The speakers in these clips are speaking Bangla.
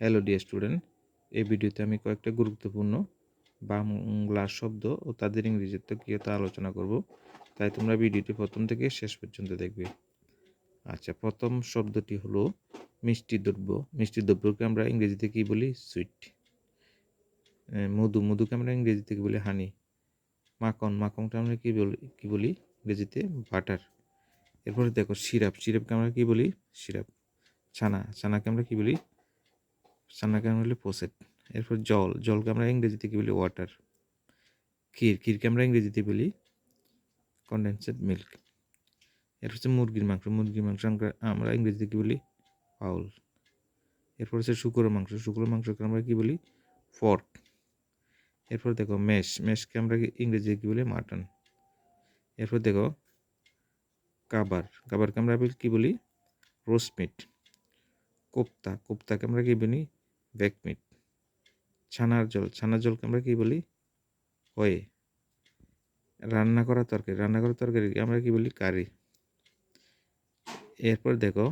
হ্যালো ডিয়ার স্টুডেন্ট, এই ভিডিওতে আমি কয়েকটা গুরুত্বপূর্ণ বাংলা শব্দ ও তাদের ইংরেজিতে আলোচনা করব। তাই তোমরা ভিডিওটি প্রথম থেকে শেষ পর্যন্ত দেখবে। আচ্ছা, প্রথম শব্দটি হলো মিষ্টি দ্রব্য। মিষ্টি দ্রব্যকে আমরা ইংরেজিতে কী বলি? সুইট। মধু, মধুকে আমরা ইংরেজিতে কী বলি? হানি। মাখন, মাখনটা আমরা কী বলি ইংরেজিতে? বাটার। এরপরে দেখো সিরাপ, সিরাপকে আমরা কী বলি? সিরাপ। ছানা, ছানাকে আমরা কী বলি? ছানাকে আমরা বলি পোসেট। এরপর জল, জলকে আমরা ইংরেজিতে কী বলি? ওয়াটার। ক্ষীর, ক্ষীরকে আমরা ইংরেজিতে বলি কনডেন্সেড মিল্ক। এরপর হচ্ছে মুরগির মাংস, মুরগির মাংস আমরা ইংরেজিতে কী বলি? ফাউল। এরপর হচ্ছে শুকরের মাংস, শুকরের মাংসকে আমরা কী বলি? ফর্ক। এরপর দেখো মেশ, মেশকে আমরা ইংরেজিতে কী বলি? মাটন। এরপর দেখো কাবার, কাবারকে আমরা কী বলি? Roast meet. কোপ্তা, কোপ্তাকে আমরা কী বলি? Bake meat. ছানার জল, ছানার জলকে আমরা কী বলি? হয়ে। রান্না করা তরকারি, রান্না করা তরকারি আমরা কী বলি? কারি। এরপর দেখো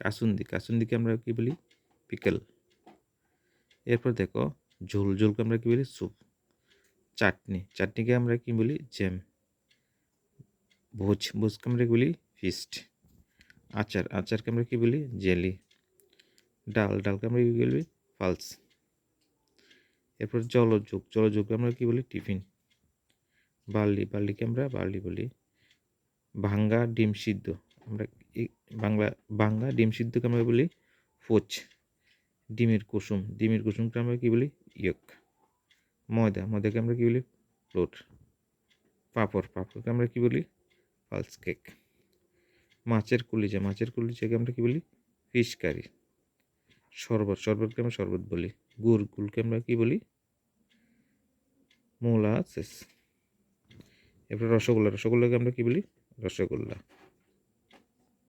কাসুন্দি, কাসুন্দিকে আমরা কী বলি? পিকেল। এরপর দেখো ঝোল, ঝোলকে আমরা কী বলি? স্যুপ। চাটনি, চাটনিকে আমরা কী বলি? জ্যাম। ভোজ, ভোজকে আমরা কী বলি? ফিস্ট। আচার, আচারকে আমরা কী বলি? জেলি। ডাল, ডালকে আমরা কী বলি? পালস। এরপর জলযোগ, জলযোগকে আমরা কী বলি? টিফিন। বার্লি, বার্লিকে আমরা বার্লি বলি। ভাঙ্গা ডিম সিদ্ধ, আমরা ভাঙ্গা ডিম সিদ্ধকে আমরা বলি ফোচ। ডিমের কুসুম, ডিমের কুসুমকে আমরা কী বলি? ইয়ক। ময়দা, ময়দাকে আমরা কী বলি? ফ্লোর। পাঁপড়, পাঁপড়কে আমরা কী বলি? Pulse cake. মাছের কলিজা, মাছের কলিজাকে আমরা কী বলি? Fish curry. শরবত, শরবতকে আমরা শরবত বলি। গুড়, গুড়কে আমরা কী বলি? মোলাসেস। এরপর রসগোল্লা, রসগোল্লাকে আমরা কী বলি? রসগোল্লা।